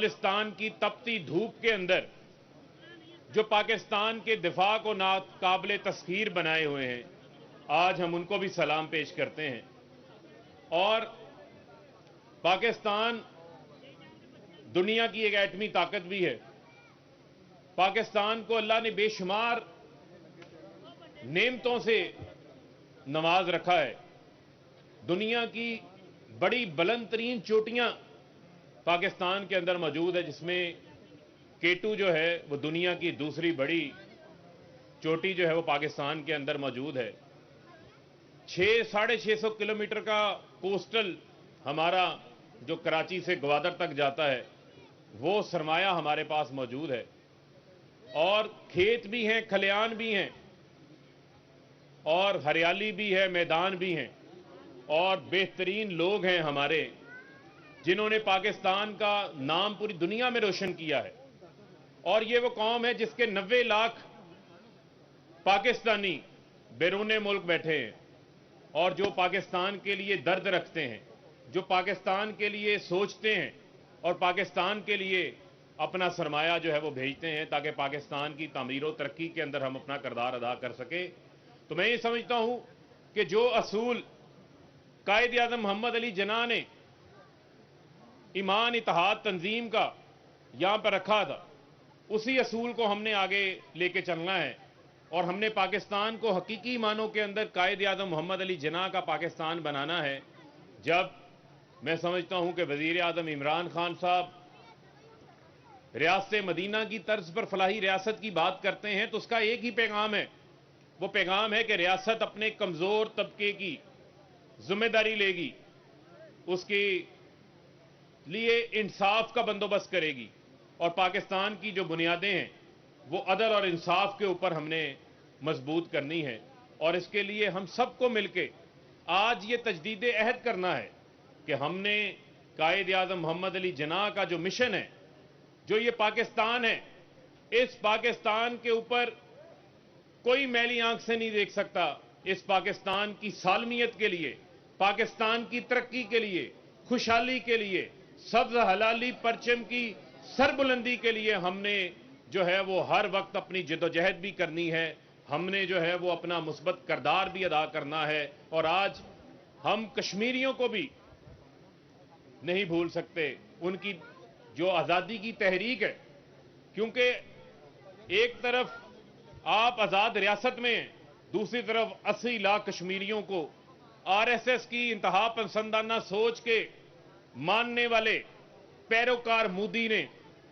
खालिस्तान की तपती धूप के अंदर जो पाकिस्तान के दिफा को नाकाबिले तस्खीर बनाए हुए हैं, आज हम उनको भी सलाम पेश करते हैं। और पाकिस्तान दुनिया की एक एटमी ताकत भी है। पाकिस्तान को अल्लाह ने बेशुमार नेमतों से नवाज रखा है। दुनिया की बड़ी बुलंद तरीन चोटियां पाकिस्तान के अंदर मौजूद है, जिसमें K2 जो है वो दुनिया की दूसरी बड़ी चोटी जो है वो पाकिस्तान के अंदर मौजूद है। 600-650 किलोमीटर का कोस्टल हमारा जो कराची से ग्वादर तक जाता है, वो सरमाया हमारे पास मौजूद है। और खेत भी हैं, खलियान भी हैं, और हरियाली भी है, मैदान भी हैं, और बेहतरीन लोग हैं हमारे, जिन्होंने पाकिस्तान का नाम पूरी दुनिया में रोशन किया है। और ये वो कौम है जिसके 90 लाख पाकिस्तानी बैरून मुल्क बैठे हैं, और जो पाकिस्तान के लिए दर्द रखते हैं, जो पाकिस्तान के लिए सोचते हैं, और पाकिस्तान के लिए अपना सरमाया जो है वो भेजते हैं, ताकि पाकिस्तान की तामीर और तरक्की के अंदर हम अपना किरदार अदा कर सके। तो मैं ये समझता हूं कि जो असूल कायद आज़म मोहम्मद अली जिन्ना ने ईमान इत्तेहाद तंजीम का यहां पर रखा था, उसी असूल को हमने आगे लेके चलना है। और हमने पाकिस्तान को हकीकी मानों के अंदर कायद आज़म मोहम्मद अली जिन्ना का पाकिस्तान बनाना है। जब मैं समझता हूं कि वजीर आज़म इमरान खान साहब रियासत मदीना की तर्ज पर फलाही रियासत की बात करते हैं, तो उसका एक ही पैगाम है। वो पैगाम है कि रियासत अपने कमजोर तबके की जिम्मेदारी लेगी, उसके लिए इंसाफ का बंदोबस्त करेगी, और पाकिस्तान की जो बुनियादें हैं वो अदल और इंसाफ के ऊपर हमने मजबूत करनी है। और इसके लिए हम सबको मिलकर आज ये तजदीद अहद करना है कि हमने कायद आज़म मोहम्मद अली जिन्ना का जो मिशन है, जो ये पाकिस्तान है, इस पाकिस्तान के ऊपर कोई मैली आंख से नहीं देख सकता। इस पाकिस्तान की सालमियत के लिए, पाकिस्तान की तरक्की के लिए, खुशहाली के लिए, सब्ज हलाली परचम की सरबुलंदी के लिए हमने जो है वो हर वक्त अपनी जिद्दोजहद भी करनी है। हमने जो है वो अपना मुस्बत किरदार भी अदा करना है। और आज हम कश्मीरियों को भी नहीं भूल सकते, उनकी जो आज़ादी की तहरीक है, क्योंकि एक तरफ आप आज़ाद रियासत में हैं, दूसरी तरफ 80 लाख कश्मीरियों को RSS की इंतहा पसंदाना सोच के मानने वाले पैरोकार मोदी ने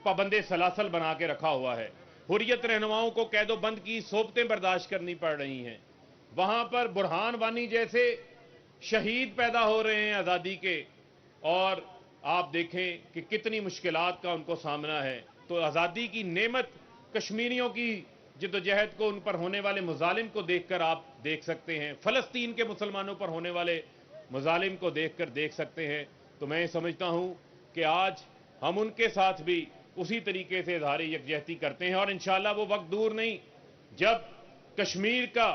पाबंदे सलासल बना के रखा हुआ है। हुर्रियत रहनुमाओं को कैदोबंद की सोबतें बर्दाश्त करनी पड़ रही हैं। वहां पर बुरहान वानी जैसे शहीद पैदा हो रहे हैं आज़ादी के, और आप देखें कि कितनी मुश्किलात का उनको सामना है। तो आज़ादी की नेमत कश्मीरियों की जिद्दोजहद को, उन पर होने वाले मुजालिम को देखकर आप देख सकते हैं, फ़लस्तीन के मुसलमानों पर होने वाले मुजालिम को देखकर देख सकते हैं। तो मैं समझता हूं कि आज हम उनके साथ भी उसी तरीके से इज़हार यकजहती करते हैं। और इंशाअल्लाह वो वक्त दूर नहीं जब कश्मीर का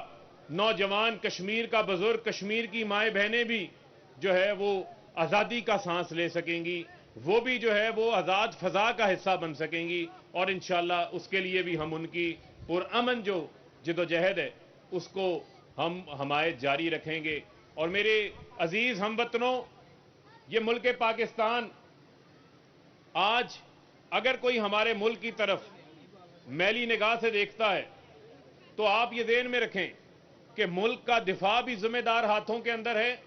नौजवान, कश्मीर का बुजुर्ग, कश्मीर की माएँ बहनें भी जो है वो आज़ादी का सांस ले सकेंगी, वो भी जो है वो आज़ाद फ़ज़ा का हिस्सा बन सकेंगी। और इंशाअल्लाह उसके लिए भी हम उनकी पुरअमन जो जिद्दोजहद है उसको हम हमायत जारी रखेंगे। और मेरे अजीज हमवतनों, ये मुल्क पाकिस्तान आज अगर कोई हमारे मुल्क की तरफ मैली निगाह से देखता है, तो आप ये ध्यान में रखें कि मुल्क का दिफा भी जिम्मेदार हाथों के अंदर है।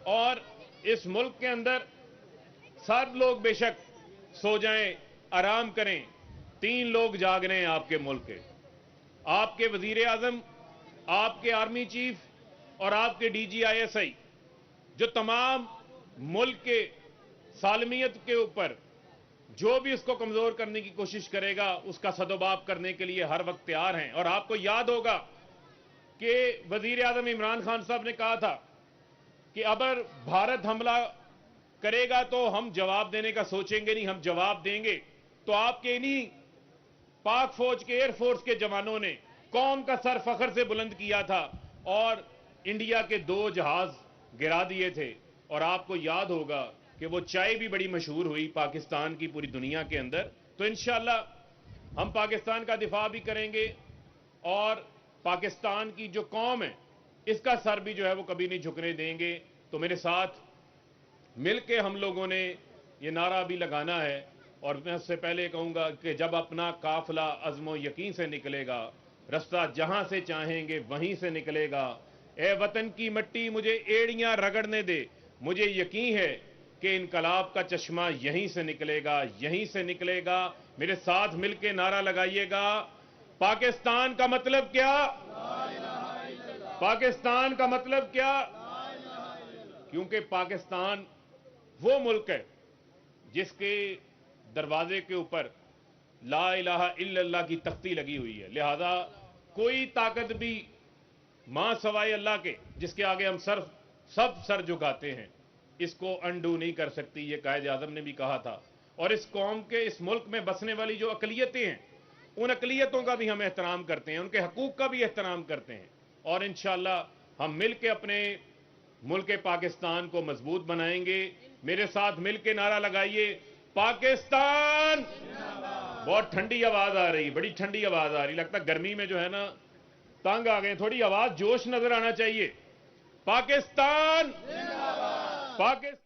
और इस मुल्क के अंदर सब लोग बेशक सो जाएं, आराम करें, 3 लोग जाग रहे हैं आपके मुल्क के, आपके वजीर आजम, आपके आर्मी चीफ और आपके DGISI, जो तमाम मुल्क के सालमियत के ऊपर जो भी उसको कमजोर करने की कोशिश करेगा उसका सदुबाब करने के लिए हर वक्त तैयार हैं। और आपको याद होगा कि वजीर आजम इमरान खान साहब ने कहा था कि अगर भारत हमला करेगा तो हम जवाब देने का सोचेंगे नहीं, हम जवाब देंगे। तो आपके इन्हीं पाक फौज के, एयरफोर्स के जवानों ने कौम का सर फखर से बुलंद किया था और इंडिया के 2 जहाज गिरा दिए थे। और आपको याद होगा کہ वो चाय भी बड़ी मशहूर हुई पाकिस्तान की पूरी दुनिया के अंदर। तो इंशाअल्लाह हम पाकिस्तान का दिफा भी करेंगे और पाकिस्तान की जो कौम है इसका सर भी जो है वो कभी नहीं झुकने देंगे। तो मेरे साथ मिलके हम लोगों ने ये नारा भी लगाना है और मैं उससे पहले कहूंगा कि जब अपना काफिला अज़्म यकीन से निकलेगा, रास्ता जहां से चाहेंगे वहीं से निकलेगा। ए वतन की मिट्टी मुझे एड़ियां रगड़ने दे, मुझे यकीन है कि इनकलाब का चश्मा यहीं से निकलेगा, यहीं से निकलेगा। मेरे साथ मिलके नारा लगाइएगा, पाकिस्तान का मतलब क्या? पाकिस्तान का मतलब क्या? क्योंकि पाकिस्तान वो मुल्क है जिसके दरवाजे के ऊपर ला इलाहा इल्लल्लाह की तख्ती लगी हुई है। लिहाजा कोई ताकत भी मां सवाए अल्लाह के, जिसके आगे हम सब सर झुकाते हैं, इसको अंडू नहीं कर सकती। ये कायद आज़म ने भी कहा था। और इस कौम के, इस मुल्क में बसने वाली जो अकलियतें हैं, उन अकलियतों का भी हम एहतराम करते हैं, उनके हकूक का भी एहतराम करते हैं। और इंशाअल्लाह हम मिल के अपने मुल्क पाकिस्तान को मजबूत बनाएंगे। मेरे साथ मिलके नारा लगाइए, पाकिस्तान। बहुत ठंडी आवाज आ रही, बड़ी ठंडी आवाज आ रही, लगता गर्मी में जो है ना तंग आ गए। थोड़ी आवाज जोश नजर आना चाहिए। पाकिस्तान, पाकिस्तान।